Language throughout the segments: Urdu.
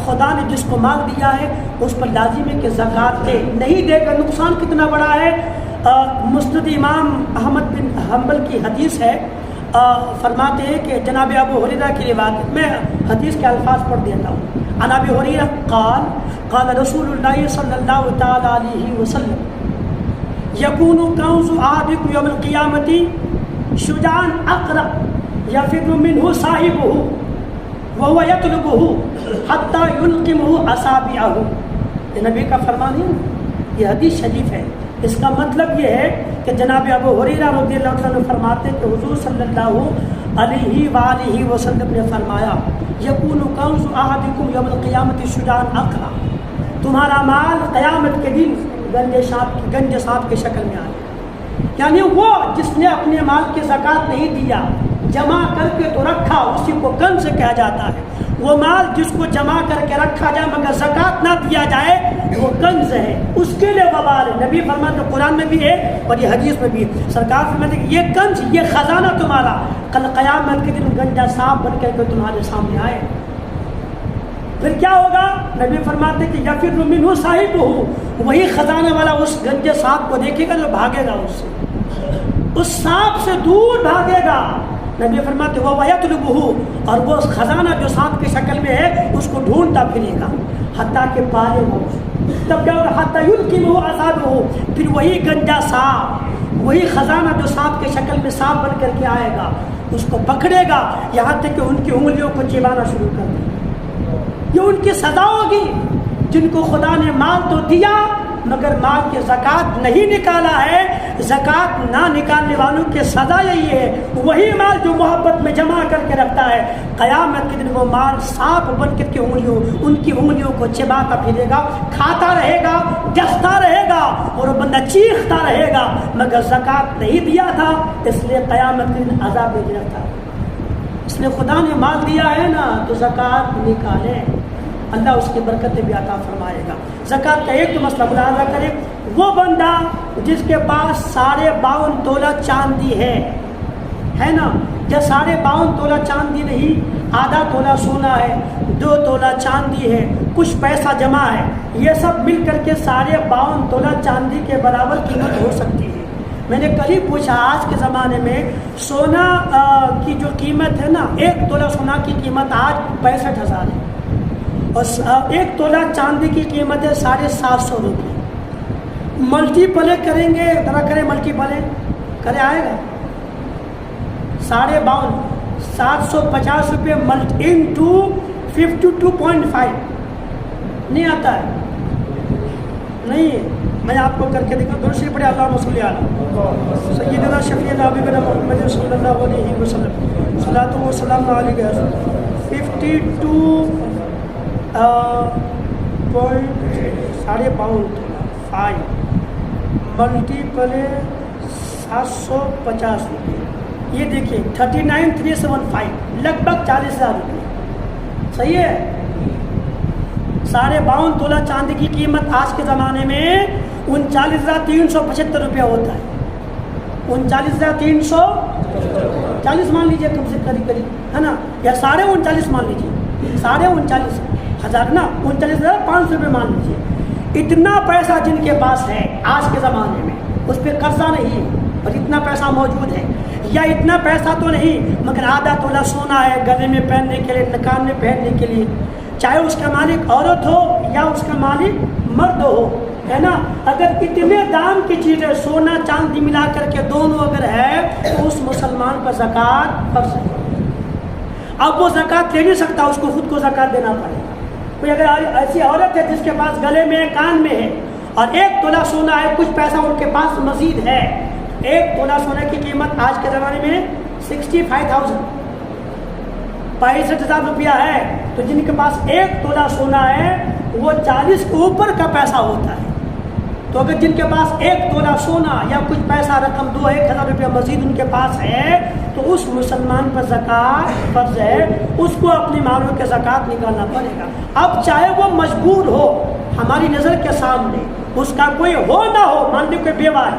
خدا نے جس کو مال دیا ہے اس پر لازم ہے کہ زکوٰۃ دے، نہیں دے کر نقصان کتنا بڑا ہے۔ مسند امام احمد بن حنبل کی حدیث ہے، فرماتے ہیں کہ جناب ابو ہریرہ کی روایت، میں حدیث کے الفاظ پڑھ دیتا ہوں۔ عن ابی ہریرہ قال قال رسول اللہ صلی اللہ تعالی علیہ وسلم یکون کنز احدکم یوم القیامۃ شجاعا اقرع یفر منہ صاحبہ وهو يطلبه حتى يلقمه اصابعه۔ یہ نبی کا فرمان ہے، یہ حدیث شریف ہے۔ اس کا مطلب یہ ہے کہ جناب ابو ہریرہ رضی اللہ عنہ فرماتے ہیں کہ حضور صلی اللہ علیہ وآلہ وسلم نے فرمایا یکون کنز احدکم یوم القیامۃ شجاعا اقرع، تمہارا مال قیامت کے دن گنج سانپ کی شکل میں آئے، یعنی وہ جس نے اپنے مال کی زکوٰۃ نہیں دیا، جمع کر کے تو رکھا، اسی کو کنز کہا جاتا ہے۔ وہ مال جس کو جمع کر کے رکھا جائے مگر زکوٰۃ نہ دیا جائے وہ کنز ہے، اس کے لیے وبال ہے۔ نبی فرماتے ہیں قرآن میں بھی ہے اور یہ حدیث میں بھی ہے، سرکار فرماتے ہیں کہ یہ کنز، یہ خزانہ تمہارا کل قیامت کے دن گنجا سانپ بن کر کے تمہارے سامنے آئے، پھر کیا ہوگا؟ نبی فرماتے ہیں کہ یفر منہ صاحبہ، وہی خزانے والا اس گنجے سانپ کو دیکھے گا جو بھاگے گا، اس سے، اس سانپ سے دور بھاگے گا۔ نبی فرماتے وہ وَيَطْلُبُهُ، اور وہ خزانہ جو سانپ کی شکل میں ہے اس کو ڈھونڈتا پھرے گا حتیٰ کہ پائے وہ، تب کیا ہوگا؟ حتیٰ يُلْقِمُهُ أَصَابُهُ، پھر وہی گنجا سانپ، وہی خزانہ جو سانپ کی شکل میں سانپ بن کر کے آئے گا اس کو پکڑے گا یہاں تک کہ ان کی انگلیوں کو چبانا شروع کر دے۔ یہ ان کی سزا ہوگی جن کو خدا نے مال تو دیا مگر مال کی زکوٰۃ نہیں نکالا ہے۔ زکوٰۃ نہ نکالنے والوں کی سزا یہی ہے، وہی مال جو محبت میں جمع کر کے رکھتا ہے قیامت کے دن وہ مال سانپ بن کر کے ان کی انگلیوں کو چباتا پھرے گا، کھاتا رہے گا، ڈستا رہے گا اور وہ بندہ چیختا رہے گا مگر زکوٰۃ نہیں دیا تھا، اس لیے قیامت کے دن عذاب میں گرفتار۔ اس لیے خدا نے مال دیا ہے نا تو زکوٰۃ نکالیں، اللہ اس کی برکتیں بھی عطا فرمائے گا۔ زکوٰۃ کا ایک تو مسئلہ ملاحظہ کرے، وہ بندہ جس کے پاس 52.5 تولہ چاندی ہے نا، یا 52.5 تولہ چاندی نہیں، آدھا تولہ سونا ہے، 2 تولہ چاندی ہے، کچھ پیسہ جمع ہے، یہ سب مل کر کے 52.5 تولہ چاندی کے برابر قیمت ہو سکتی ہے۔ میں نے کل ہی پوچھا، آج کے زمانے میں سونا کی جو قیمت ہے نا، 1 تولہ سونا کی قیمت آج 65,000 ہے اور 1 تولہ چاندی کی قیمت ہے 750 روپے۔ ملٹی پلے کریں گے، ذرا کریں ملٹی پلے کرے، آئے گا 52.5 750 روپے انٹو 52.5 نہیں آتا ہے، نہیں، میں آپ کو کر کے دیکھا، درشی پڑھے اللہم صلی علی سیدنا شفیعنا حبیبنا محمد صلی اللہ علیہ وسلم صلاۃ و سلام علیہ 52 5.5 ملٹی پلے 750 روپے، یہ دیکھیں 39,375 لگ بھگ 40,000 روپے، صحیح ہے۔ 52.5 تولہ چاندی کی قیمت آج کے زمانے میں 39,375 روپیہ ہوتا ہے، 39,340 مان لیجیے کم سے قریب ہے نا، یا 39.5 مان لیجیے، 39,000 نا، 39,500 روپے مان لیجیے۔ اتنا پیسہ جن کے پاس ہے آج کے زمانے میں، اس پہ قرضہ نہیں ہے اور اتنا پیسہ موجود ہے، یا اتنا پیسہ تو نہیں مگر آدھا تولہ سونا ہے گلے میں پہننے کے لیے، نکان میں پہننے کے لیے، چاہے اس کا مالک عورت ہو یا اس کا مالک مرد ہو، ہے نا، اگر اتنے دام کی چیزیں سونا چاندی ملا کر کے دونوں اگر ہے تو اس مسلمان پر زکوٰۃ فرض ہے۔ اب وہ زکوٰۃ لے نہیں سکتا، اس کو خود کو زکوٰۃ دینا پڑے گا۔ کوئی اگر ایسی عورت ہے جس کے پاس گلے میں کان میں ہے اور 1 تولہ سونا ہے، کچھ پیسہ ان کے پاس مزید ہے، 1 تولہ سونے کی قیمت آج کے زمانے میں 65,000 65,000 روپیہ ہے، تو جن کے پاس 1 تولہ سونا ہے وہ 40 کے اوپر کا پیسہ ہوتا ہے، تو اگر جن کے پاس 1 تولہ سونا یا کچھ پیسہ رقم 1,000 روپیہ مزید ان کے پاس ہے تو اس مسلمان پر زکوٰۃ فرض ہے، اس کو اپنی مالوں کے زکوٰۃ نکالنا پڑے گا۔ اب چاہے وہ مجبور ہو، ہماری نظر کے سامنے اس کا کوئی ہو نہ ہو، مان لیں کوئی بیوہ ہے،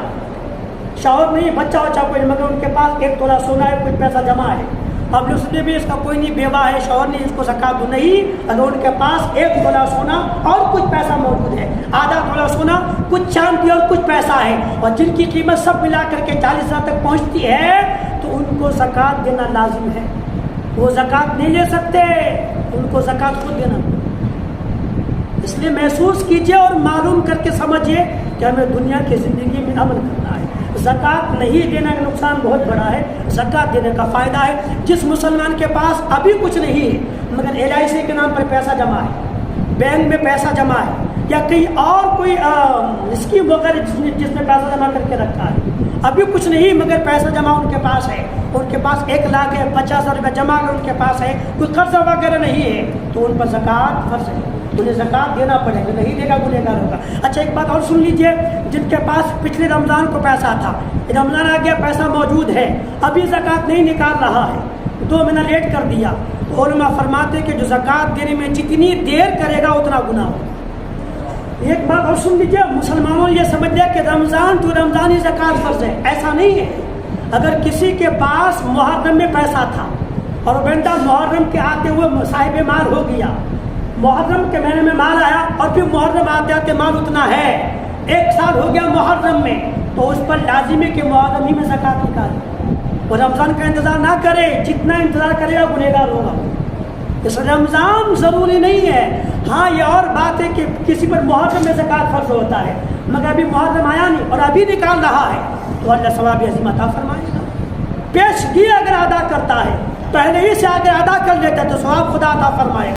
شوہر نہیں، بچہ ہو چاہے کوئی، مگر ان کے پاس 1 تولہ سونا ہے، کچھ پیسہ جمع ہے، اب اس نے بھی اس کا کوئی نہیں بیوہ ہے شوہر نہیں اس کو زکات دو نہیں، اگر ان کے پاس 1 تولہ سونا اور کچھ پیسہ موجود ہے، آدھا تولہ سونا کچھ چاندی اور کچھ پیسہ ہے اور جن کی قیمت سب ملا کر کے 40,000 تک پہنچتی ہے تو ان کو زکات دینا لازم ہے، وہ زکات نہیں لے سکتے، ان کو زکات خود دینا۔ اس لیے محسوس کیجئے اور معلوم کر کے سمجھیے کہ ہمیں دنیا کی زندگی میں عمل کرنا ہے۔ زکات نہیں دینے کا نقصان بہت بڑا ہے، زکات دینے کا فائدہ ہے۔ جس مسلمان کے پاس ابھی کچھ نہیں ہے مگر LIC کے نام پر پیسہ جمع ہے، بینک میں پیسہ جمع ہے یا کہیں اور کوئی اسکیم وغیرہ جس میں پیسہ جمع کر کے رکھا ہے، ابھی کچھ نہیں مگر پیسہ جمع ان کے پاس ہے، ان کے پاس 1 لاکھ ہے، 50,000 روپے جمع اگر ان کے پاس ہے، کوئی قرضہ وغیرہ نہیں ہے تو ان پر زکات فرض ہے، انہیں زکات دینا پڑے گا، نہیں دے گا گنہگار ہوگا۔ اچھا ایک بات اور سن لیجئے، جن کے پاس پچھلے رمضان کو پیسہ تھا، رمضان آ گیا پیسہ موجود ہے، ابھی زکات نہیں نکال رہا ہے، 2 مہینہ لیٹ کر دیا، تو علماء فرماتے کہ جو زکات دینے میں جتنی دیر کرے گا اتنا گناہ ہوگا۔ ایک بات اور سن لیجئے، مسلمانوں یہ سمجھ لیا کہ رمضان تو رمضانی زکات فرض ہے، ایسا نہیں ہے۔ اگر کسی کے پاس محرم میں پیسہ تھا اور بندہ محرم کے آتے ہوئے صاحب مال ہو گیا، محرم کے مہینے میں مال آیا اور پھر محرم آتے آتے مال اتنا ہے، 1 سال ہو گیا محرم میں، تو اس پر لازم ہے کہ محرم ہی میں زکات نکالے اور رمضان کا انتظار نہ کرے، جتنا انتظار کرے گا گنہگار ہوگا۔ اس رمضان ضروری نہیں ہے، ہاں یہ اور بات ہے کہ کسی پر محرم میں زکات فرض ہوتا ہے مگر ابھی محرم آیا نہیں اور ابھی نکال رہا ہے تو اللہ ثواب عظیم عطا فرمائے گا۔ پیشگی اگر ادا کرتا ہے پہلے ہی سے اگر ادا کر لیتا ہے تو ثواب خدا عطا فرمائے گا۔